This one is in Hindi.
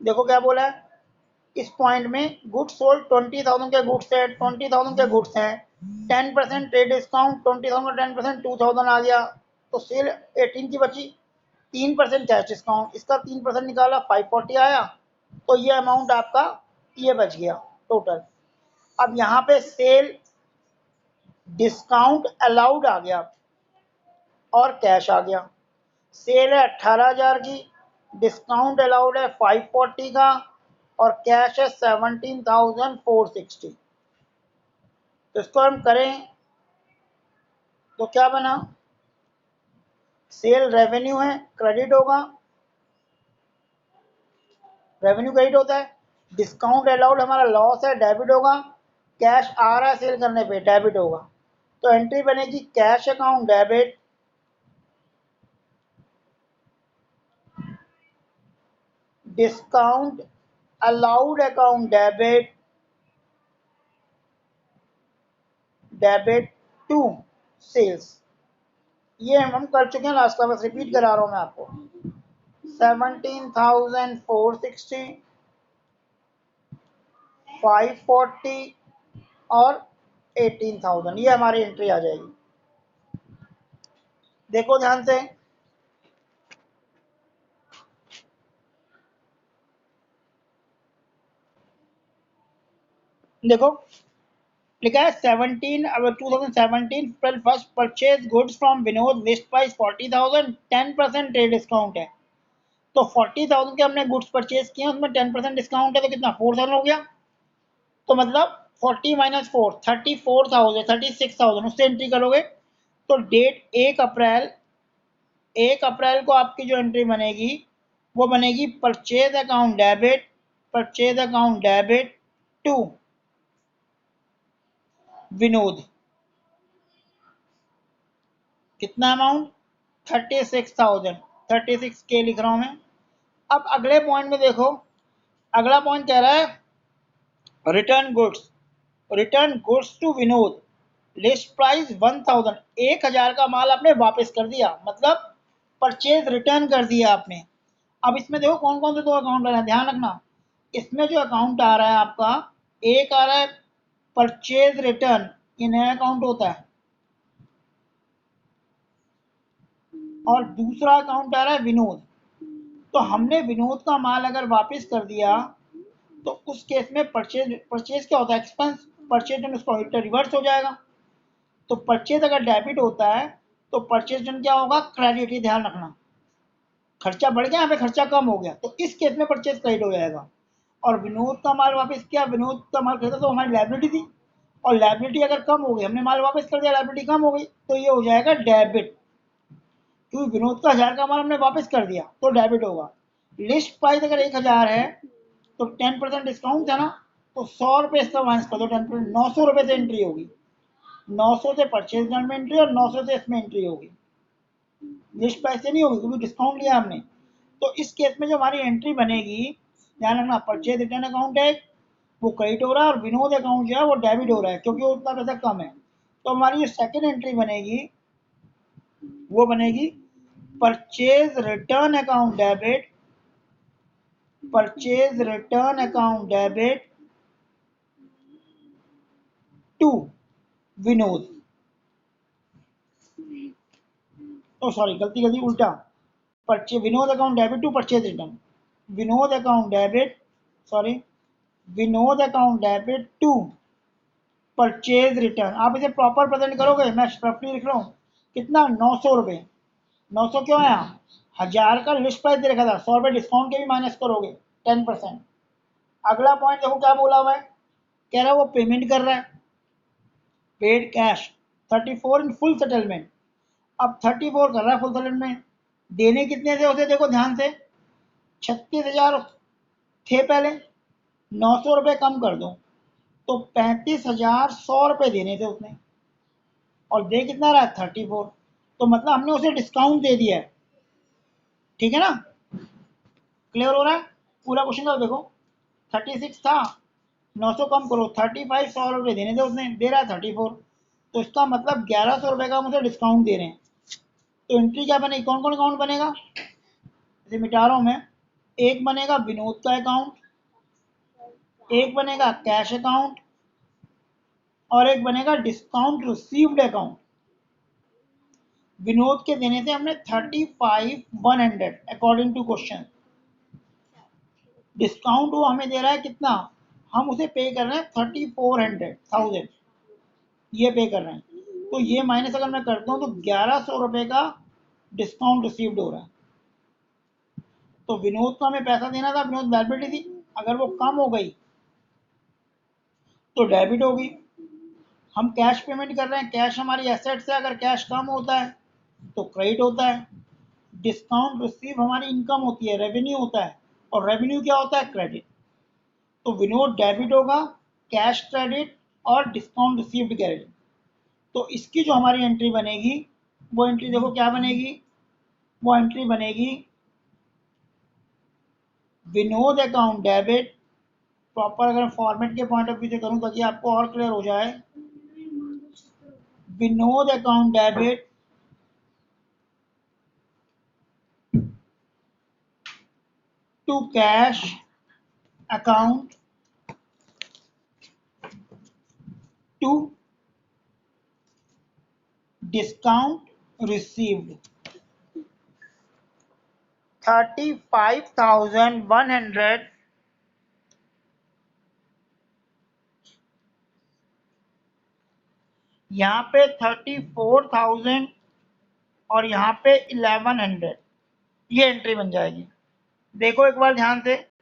देखो क्या बोला है, इस पॉइंट में गुड्स सोल्ड 20,000 के गुड्स है, 20,000 के गुड्स हैं, 10% ट्रेड डिस्काउंट, 20,000 का 10% 2,000 आ गया, तो सेल 18 की बची। 3% कैश डिस्काउंट, इसका 3% निकाला 540 आया, तो ये अमाउंट आपका ये बच गया टोटल। अब यहाँ पे सेल डिस्काउंट अलाउड आ गया और कैश आ गया। सेल है 18,000 की, डिस्काउंट अलाउड है 540 का, और कैश है 17,460। तो इसको हम करें तो क्या बना, सेल रेवेन्यू है, क्रेडिट होगा, रेवेन्यू क्रेडिट होता है, डिस्काउंट अलाउड हमारा लॉस है, डेबिट होगा, कैश आ रहा है सेल करने पे, डेबिट होगा। तो एंट्री बनेगी cash account debit, discount allowed account debit, debit to sales. ये हम कर चुके हैं लास्ट क्लास, रिपीट करा रहा हूं मैं आपको। 17,460, 540 और 18,000, ये हमारी एंट्री आ जाएगी। देखो ध्यान से, देखो लिखा है 2017 first purchase goods from Vinod, list price 40,000, 10% trade discount है। तो 40,000 के हमने गुड्स परचेज किए, उसमें 10% डिस्काउंट है, तो कितना 4,000 हो गया। तो मतलब 40 माइनस 4, 34,000, 36,000, उससे एंट्री करोगे तो डेट 1 अप्रैल, 1 अप्रैल को आपकी जो एंट्री बनेगी वो बनेगी purchase account debit, purchase account debit to Vinod. कितना अमाउंट, 36,000, 36 के लिख रहा हूं मैं। अब अगले पॉइंट में देखो, अगला पॉइंट कह रहा है return goods, return goods to Vinod, list price 1,000, 1,000 का माल आपने वापस कर दिया, मतलब परचेज रिटर्न कर दिया आपने। अब इसमें देखो कौन कौन से दो अकाउंट आ रहे हैं, ध्यान रखना। इसमें जो अकाउंट आ रहा है आपका, एक आ रहा है परचेज रिटर्न, ये नया अकाउंट होता है, और दूसरा अकाउंट आ रहा है विनोद। तो हमने विनोद का माल अगर वापस कर दिया तो उस केस में परचेज, परचेज क्या होता है, एक्सपेंस, परचेज उसका रिवर्स हो जाएगा। तो परचेज अगर डेबिट होता है तो परचेज क्या होगा, क्रेडिट। ही ध्यान रखना, खर्चा बढ़ गया, यहाँ पे खर्चा कम हो गया, तो इस केस में परचेज क्रेडिट हो जाएगा। और विनोद का माल वापस किया, विनोद का माल खरीदा तो हमारी लाइबिलिटी थी, और लाइबिलिटी अगर कम हो गई, हमने माल वापस कर दिया, लाइबिलिटी कम हो गई, तो ये हो जाएगा डेबिट। क्योंकि विनोद का 1,000 का माल हमने वापस कर दिया तो डेबिट होगा। लिस्ट प्राइस अगर 1,000 है तो 10% डिस्काउंट है ना, तो 100 रुपये इसका माइनस कर दो, 10%, 900 रुपये से एंट्री होगी, 900 से परचेज में एंट्री और 900 से इसमें एंट्री होगी, लिस्ट प्राइस से नहीं होगी क्योंकि डिस्काउंट लिया हमने। तो इस केस में जो हमारी एंट्री बनेगी, ध्यान रखना, परचेज रिटर्न अकाउंट है वो क्रेडिट हो रहा है, और विनोद अकाउंट जो है वो डेबिट हो रहा है क्योंकि वो उतना पैसा कम है। तो हमारी जो सेकेंड एंट्री बनेगी वो बनेगी purchase return account debit, purchase return account debit to Vinod. Oh sorry, गलती गलती उल्टा, purchase Vinod account debit to purchase return, Vinod account debit, sorry, Vinod account debit to purchase return. आप इसे प्रॉपर प्रेजेंट करोगे, मैं रफली लिख रहा हूँ, कितना, 900 रुपये। 900 क्यों आया, 1,000 का लिस्ट प्राइस दे रखा था, 100 रुपये डिस्काउंट के भी माइनस करोगे, 10%। अगला पॉइंट देखो क्या बोला हुआ है, कह रहा है वो पेमेंट कर रहा है, paid cash 34 in full settlement. अब 34 कर रहा है फुल सेटलमेंट, देने कितने थे उसे, देखो ध्यान से, 36,000 थे पहले, 900 रुपये कम कर दो तो 35,100 रुपये देने थे उसने, और दे कितना रहा है, 34। तो मतलब हमने उसे डिस्काउंट दे दिया है, ठीक है ना, क्लियर हो रहा है। पूरा क्वेश्चन का देखो, 36 था, 900 कम करो, 35, 100 रुपये देने थे उसने, दे रहा है 34, तो इसका मतलब 1,100 रुपये का हम उसे डिस्काउंट दे रहे हैं। तो एंट्री क्या बनेगी, कौन कौन अकाउंट बनेगा, इसे मिटा रहा हूँ मैं, एक बनेगा विनोद का अकाउंट, एक बनेगा कैश अकाउंट, और एक बनेगा डिस्काउंट रिसीव्ड अकाउंट। विनोद के देने थे हमने 35,100 अकॉर्डिंग टू क्वेश्चन। डिस्काउंट वो हमें दे रहा है कितना, हम उसे पे कर रहे हैं 34,100 ये पे कर रहे हैं। तो ये माइनस अगर मैं करता हूँ तो 1,100 रुपए का डिस्काउंट रिसीव्ड हो रहा है। तो विनोद को हमें पैसा देना था, विनोद लायबिलिटी थी, अगर वो कम हो गई तो डेबिट होगी। हम कैश पेमेंट कर रहे हैं, कैश हमारी एसेट्स है, अगर कैश कम होता है तो क्रेडिट होता है। डिस्काउंट रिसीव हमारी इनकम होती है, रेवेन्यू होता है, और रेवेन्यू क्या होता है, क्रेडिट। तो विनोद डेबिट होगा, कैश क्रेडिट, और डिस्काउंट रिसीव्ड क्रेडिट। तो इसकी जो हमारी एंट्री बनेगी वो एंट्री देखो क्या बनेगी, वो एंट्री बनेगी विनोद अकाउंट डेबिट। प्रॉपर अगर फॉर्मेट के पॉइंट ऑफ व्यू से करूं ताकि आपको और क्लियर हो जाए, Vinod account debit to cash account to discount received 35,100 यहाँ पे 34,000 और यहाँ पे 1,100 ये एंट्री बन जाएगी। देखो एक बार ध्यान से,